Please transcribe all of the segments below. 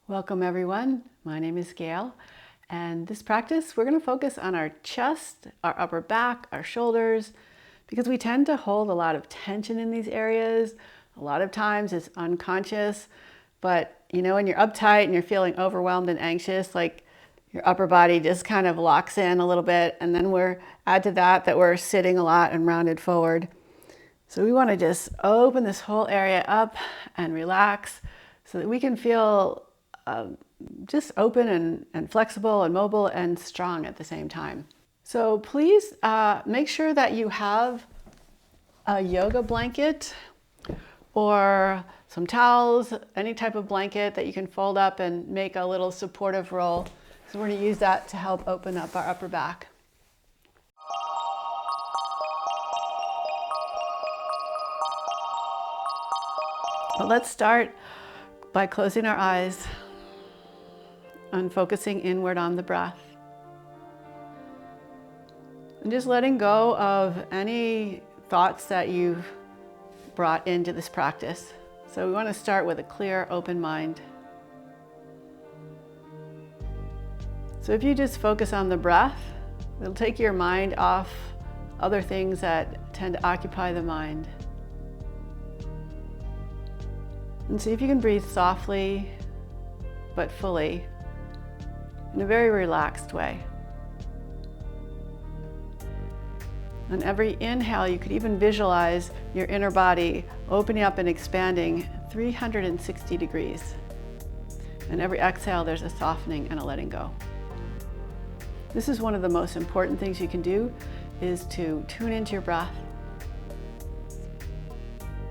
Welcome everyone. My name is Gayle, and this practice we're going to focus on our chest, our upper back, our shoulders, because we tend to hold a lot of tension in these areas. A lot of times it's unconscious, but you know, when you're uptight and you're feeling overwhelmed and anxious, like your upper body just kind of locks in a little bit, and then add to that we're sitting a lot and rounded forward. So we want to just open this whole area up and relax so that we can feel just open and flexible and mobile and strong at the same time. So please make sure that you have a yoga blanket or some towels, any type of blanket that you can fold up and make a little supportive roll. So we're going to use that to help open up our upper back. But let's start by closing our eyes and focusing inward on the breath. And just letting go of any thoughts that you've brought into this practice. So we want to start with a clear, open mind. So if you just focus on the breath, it'll take your mind off other things that tend to occupy the mind. And see if you can breathe softly but fully in a very relaxed way. On every inhale, you could even visualize your inner body opening up and expanding 360 degrees. And every exhale, there's a softening and a letting go. This is one of the most important things you can do, is to tune into your breath,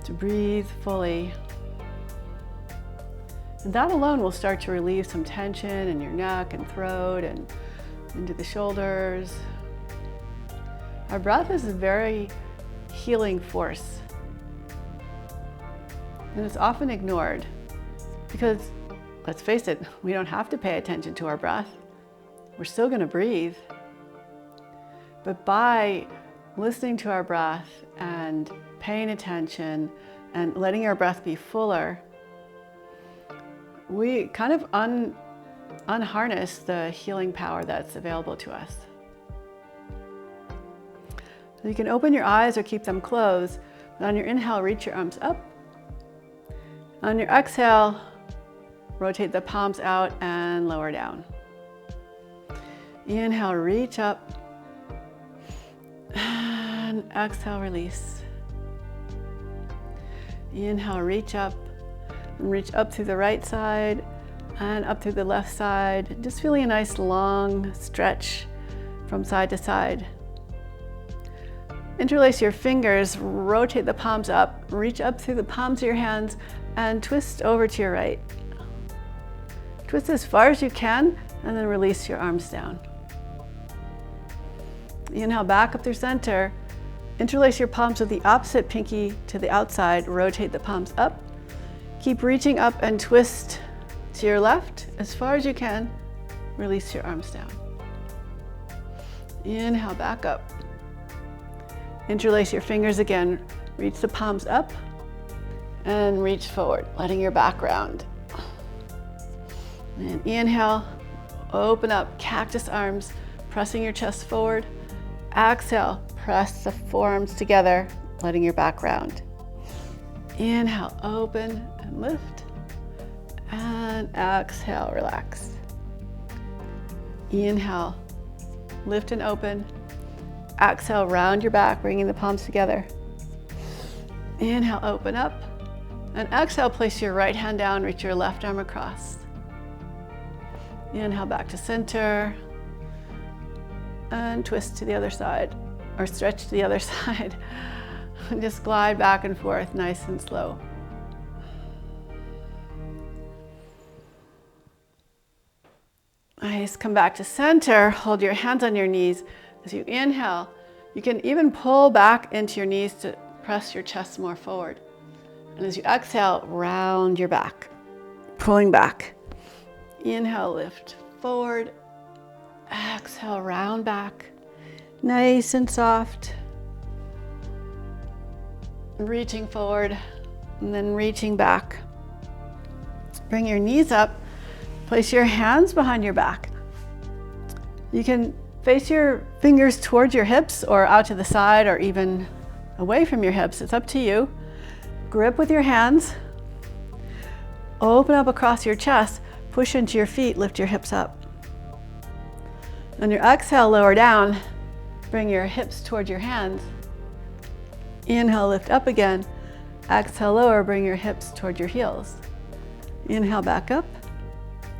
to breathe fully. And that alone will start to relieve some tension in your neck and throat and into the shoulders. Our breath is a very healing force. And it's often ignored because, let's face it, we don't have to pay attention to our breath. We're still going to breathe. But by listening to our breath and paying attention and letting our breath be fuller, we kind of unharness the healing power that's available to us. So you can open your eyes or keep them closed. And on your inhale, reach your arms up. On your exhale, rotate the palms out and lower down. Inhale, reach up. And exhale, release. Inhale, reach up. And reach up through the right side and up through the left side. Just feeling a nice long stretch from side to side. Interlace your fingers, rotate the palms up, reach up through the palms of your hands and twist over to your right. Twist as far as you can and then release your arms down. Inhale back up through center. Interlace your palms with the opposite pinky to the outside, rotate the palms up. Keep reaching up and twist to your left as far as you can. Release your arms down. Inhale, back up. Interlace your fingers again. Reach the palms up and reach forward, letting your back round. And inhale, open up, cactus arms, pressing your chest forward. Exhale, press the forearms together, letting your back round. Inhale, open and lift, and exhale, relax. Inhale, lift and open. Exhale, round your back, bringing the palms together. Inhale, open up, and exhale, place your right hand down, reach your left arm across. Inhale, back to center, and twist to the other side, or stretch to the other side. And just glide back and forth, nice and slow. Nice, come back to center. Hold your hands on your knees. As you inhale, you can even pull back into your knees to press your chest more forward. And as you exhale, round your back, pulling back. Inhale, lift forward. Exhale, round back. Nice and soft. Reaching forward and then reaching back. Bring your knees up Place your hands behind your back. You can face your fingers towards your hips or out to the side or even away from your hips. It's up to you. Grip with your hands. Open up across your chest. Push into your feet. Lift your hips up. On your exhale, lower down. Bring your hips towards your hands. Inhale, lift up again. Exhale, lower. Bring your hips towards your heels. Inhale, back up.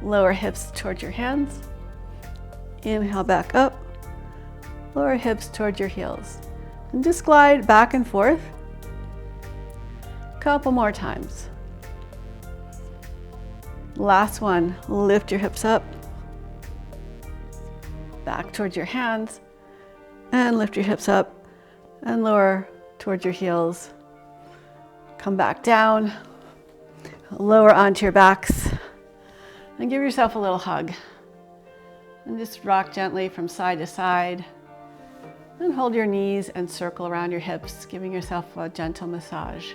Lower hips towards your hands. Inhale, back up. Lower hips towards your heels. And just glide back and forth. Couple more times. Last one. Lift your hips up. Back towards your hands. And lift your hips up. And lower towards your heels. Come back down. Lower onto your backs. And give yourself a little hug. And just rock gently from side to side. And hold your knees and circle around your hips, giving yourself a gentle massage.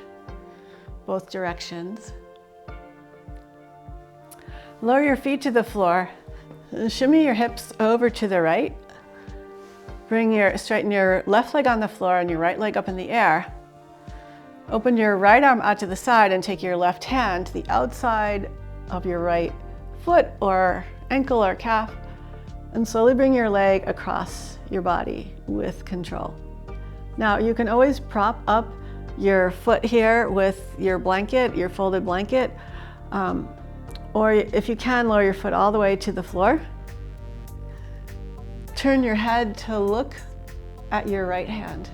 Both directions. Lower your feet to the floor. Shimmy your hips over to the right. Straighten your left leg on the floor and your right leg up in the air. Open your right arm out to the side and take your left hand to the outside of your right foot or ankle or calf, and slowly bring your leg across your body with control. Now you can always prop up your foot here with your blanket, your folded blanket, or if you can, lower your foot all the way to the floor. Turn your head to look at your right hand.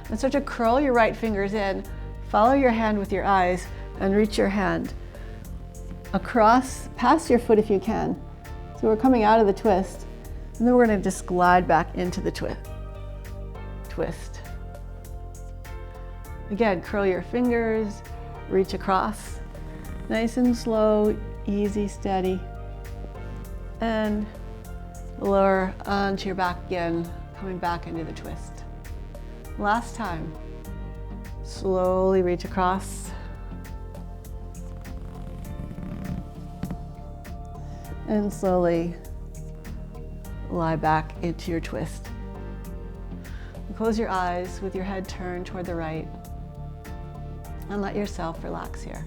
And start to curl your right fingers in, follow your hand with your eyes, and reach your hand across, past your foot if you can. So we're coming out of the twist, and then we're going to just glide back into the twist. Again, curl your fingers, reach across, nice and slow, easy, steady, and lower onto your back again, coming back into the twist. Last time. Slowly reach across. And slowly lie back into your twist. And close your eyes with your head turned toward the right. And let yourself relax here.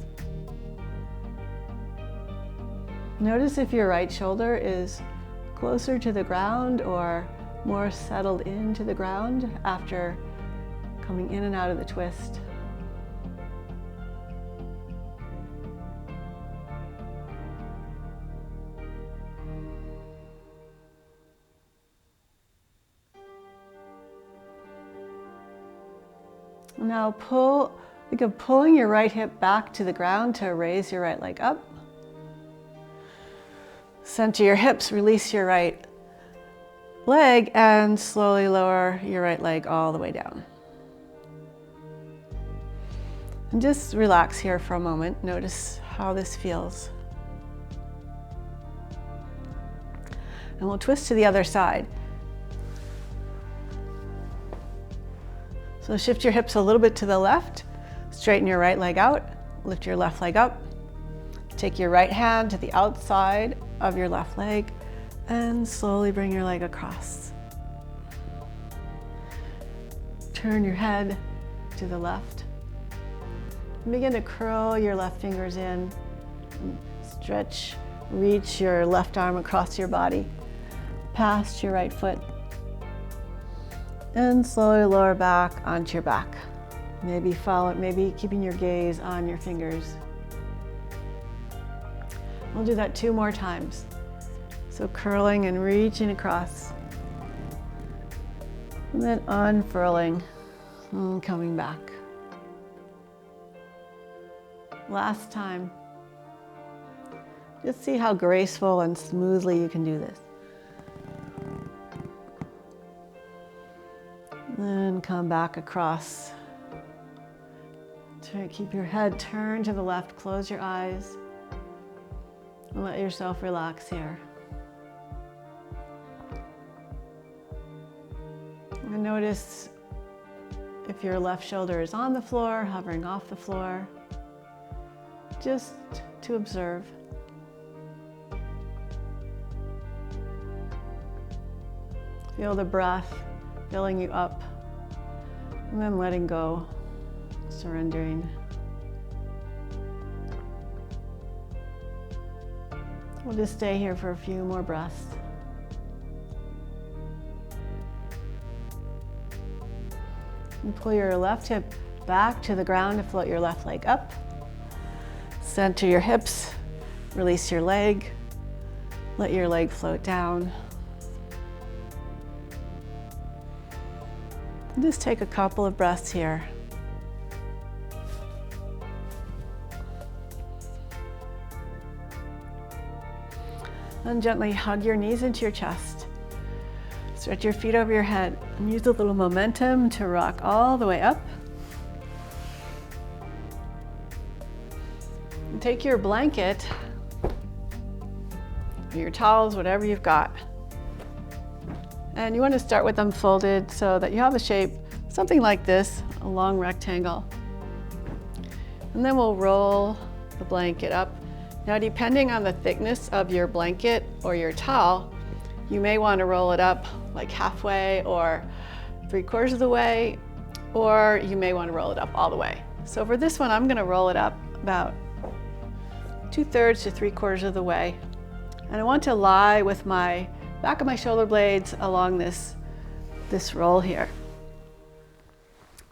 Notice if your right shoulder is closer to the ground or more settled into the ground after coming in and out of the twist. Now think of pulling your right hip back to the ground to raise your right leg up. Center your hips, release your right leg, and slowly lower your right leg all the way down. And just relax here for a moment. Notice how this feels. And we'll twist to the other side. So shift your hips a little bit to the left, straighten your right leg out, lift your left leg up, take your right hand to the outside of your left leg, and slowly bring your leg across. Turn your head to the left. And begin to curl your left fingers in, stretch, reach your left arm across your body, past your right foot, and slowly lower back onto your back. Maybe keeping your gaze on your fingers. We'll do that 2 more times. So curling and reaching across, and then unfurling and coming back. Last time. Just see how graceful and smoothly you can do this. Then come back across. Try to keep your head turned to the left, close your eyes, and let yourself relax here. And notice if your left shoulder is on the floor, hovering off the floor, just to observe. Feel the breath filling you up, and then letting go, surrendering. We'll just stay here for a few more breaths. And pull your left hip back to the ground to float your left leg up. Center your hips, release your leg, let your leg float down. And just take a couple of breaths here. And gently hug your knees into your chest. Stretch your feet over your head and use a little momentum to rock all the way up. And take your blanket, or your towels, whatever you've got. And you want to start with them folded so that you have a shape, something like this, a long rectangle. And then we'll roll the blanket up. Now, depending on the thickness of your blanket or your towel, you may want to roll it up like halfway or 3/4 of the way, or you may want to roll it up all the way. So for this one, I'm going to roll it up about 2/3 to 3/4 of the way. And I want to lie with my back of my shoulder blades along this roll here.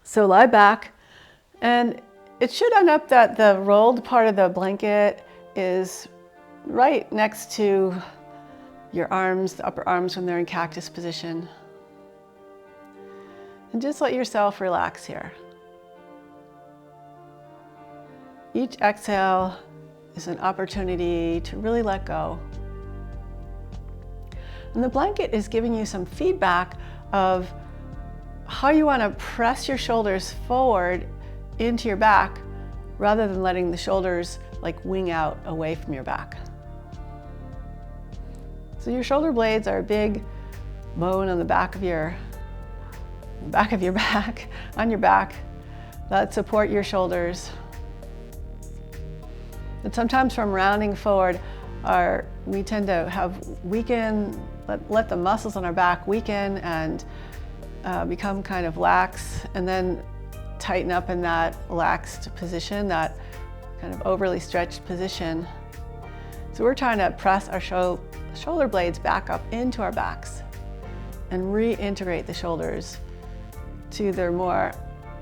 So lie back, and it should end up that the rolled part of the blanket is right next to your arms, the upper arms when they're in cactus position. And just let yourself relax here. Each exhale is an opportunity to really let go. And the blanket is giving you some feedback of how you want to press your shoulders forward into your back rather than letting the shoulders like wing out away from your back. So your shoulder blades are a big bone on the back of your back, on your back, that support your shoulders. And sometimes from rounding forward, we tend to have let the muscles on our back weaken and become kind of lax, and then tighten up in that laxed position, that kind of overly stretched position. So we're trying to press our shoulder blades back up into our backs and reintegrate the shoulders to their more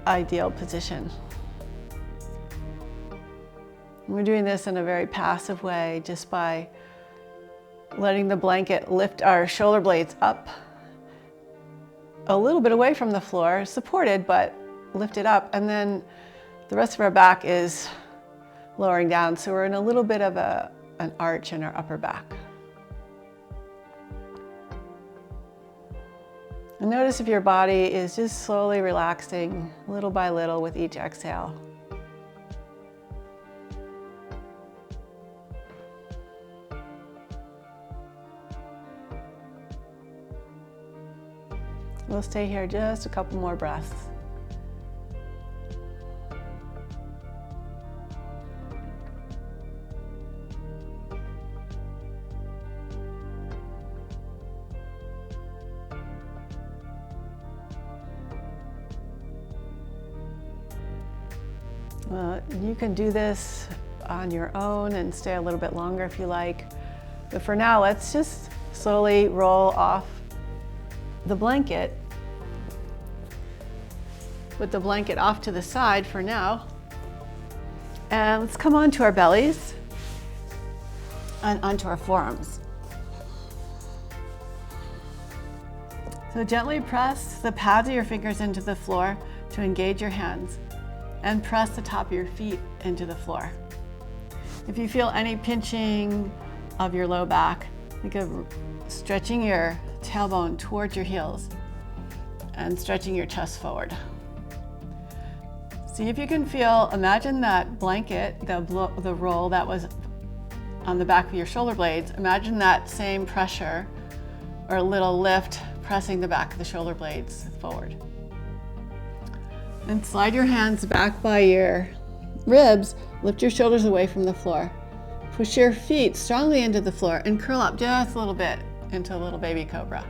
ideal position. And we're doing this in a very passive way, just by letting the blanket lift our shoulder blades up a little bit away from the floor, supported, but lifted up, and then the rest of our back is lowering down. So we're in a little bit of an arch in our upper back. And notice if your body is just slowly relaxing little by little with each exhale. We'll stay here just a couple more breaths. You can do this on your own and stay a little bit longer if you like. But for now, let's just slowly roll off the blanket. Put the blanket off to the side for now. And let's come onto our bellies and onto our forearms. So gently press the pads of your fingers into the floor to engage your hands, and press the top of your feet into the floor. If you feel any pinching of your low back, think of stretching your tailbone towards your heels and stretching your chest forward. See if you can imagine that blanket, the roll that was on the back of your shoulder blades, imagine that same pressure or a little lift pressing the back of the shoulder blades forward. And slide your hands back by your ribs, lift your shoulders away from the floor. Push your feet strongly into the floor and curl up just a little bit into a little baby cobra.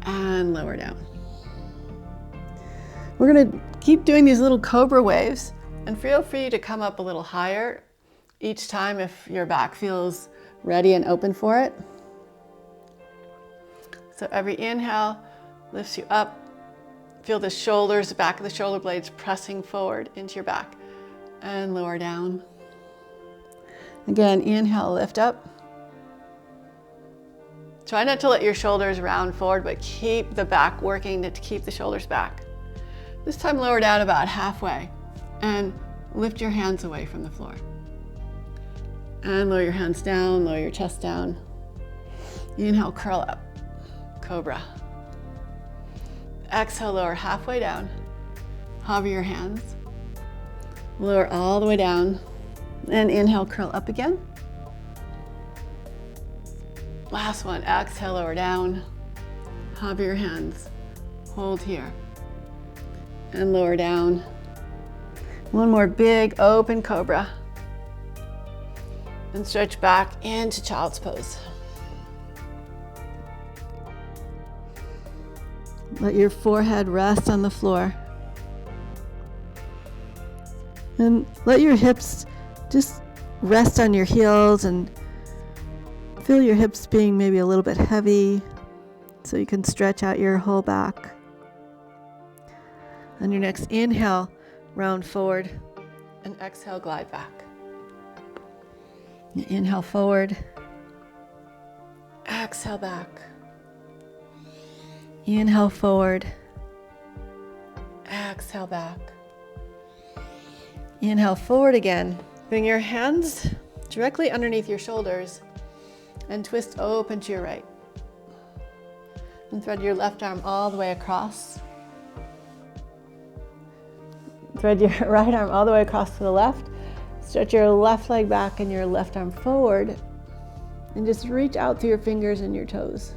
and lower down. We're going to keep doing these little cobra waves, and feel free to come up a little higher each time if your back feels ready and open for it. So every inhale lifts you up. Feel the shoulders, the back of the shoulder blades pressing forward into your back, and lower down. Again, inhale, lift up. Try not to let your shoulders round forward, but keep the back working to keep the shoulders back. This time lower down about halfway and lift your hands away from the floor. And lower your hands down, lower your chest down. Inhale, curl up, cobra. Exhale, lower halfway down. Hover your hands. Lower all the way down. And inhale, curl up again. Last one, exhale, lower down. Hover your hands. Hold here. And lower down. One more big open cobra. And stretch back into child's pose. Let your forehead rest on the floor. And let your hips just rest on your heels, and feel your hips being maybe a little bit heavy so you can stretch out your whole back. On your next inhale, round forward, and exhale, glide back. Inhale forward, exhale back. Inhale forward, exhale back. Inhale forward again. Bring your hands directly underneath your shoulders and twist open to your right. And thread your left arm all the way across. Thread your right arm all the way across to the left. Stretch your left leg back and your left arm forward. And just reach out through your fingers and your toes.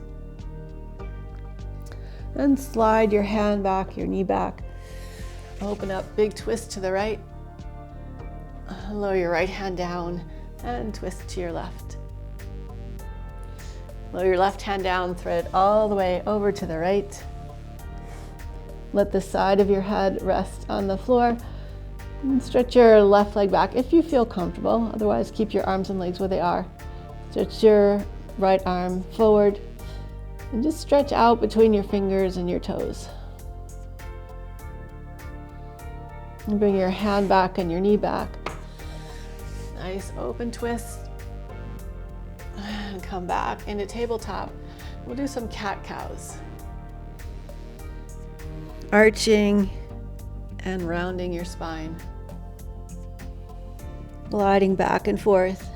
And slide your hand back, your knee back. Open up, big twist to the right. Lower your right hand down and twist to your left. Lower your left hand down, thread all the way over to the right. Let the side of your head rest on the floor. And stretch your left leg back if you feel comfortable. Otherwise, keep your arms and legs where they are. Stretch your right arm forward and just stretch out between your fingers and your toes. And bring your hand back and your knee back. Nice open twist. And come back into tabletop. We'll do some cat-cows. Arching and rounding your spine. Gliding back and forth.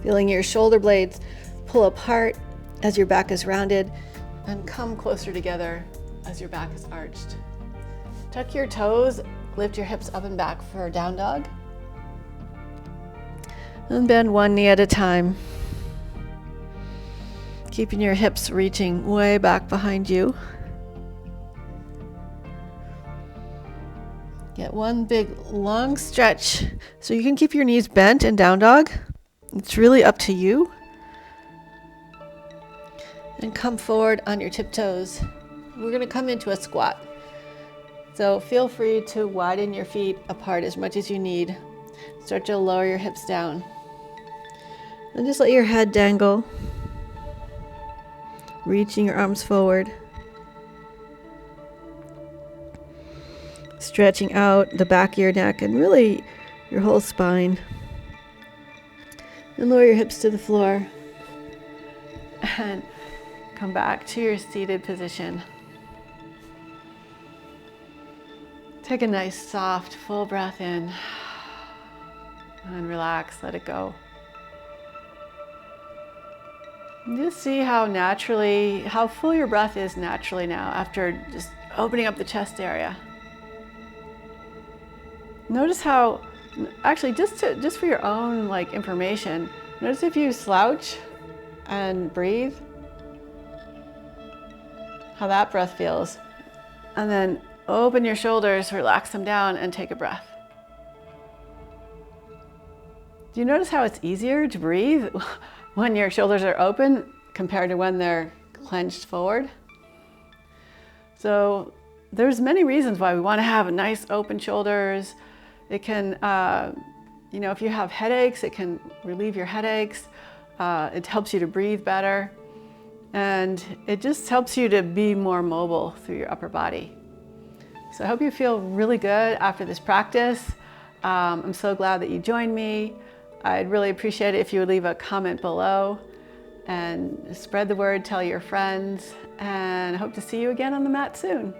Feeling your shoulder blades pull apart as your back is rounded and come closer together as your back is arched. Tuck your toes, lift your hips up and back for a down dog. And bend one knee at a time. Keeping your hips reaching way back behind you. Get one big long stretch so you can keep your knees bent in down dog. It's really up to you. And come forward on your tiptoes. We're going to come into a squat. So feel free to widen your feet apart as much as you need. Start to lower your hips down. And just let your head dangle. Reaching your arms forward. Stretching out the back of your neck and really your whole spine. And lower your hips to the floor. And come back to your seated position. Take a nice, soft, full breath in. And relax, let it go. And just see how full your breath is naturally now after just opening up the chest area. Notice how, actually just for your own information, notice if you slouch and breathe, how that breath feels. And then open your shoulders, relax them down, and take a breath. Do you notice how it's easier to breathe when your shoulders are open compared to when they're clenched forward. So there's many reasons why we want to have nice open shoulders. It can, if you have headaches, it can relieve your headaches. It helps you to breathe better. And it just helps you to be more mobile through your upper body. So I hope you feel really good after this practice. I'm so glad that you joined me. I'd really appreciate it if you would leave a comment below and spread the word, tell your friends, and I hope to see you again on the mat soon.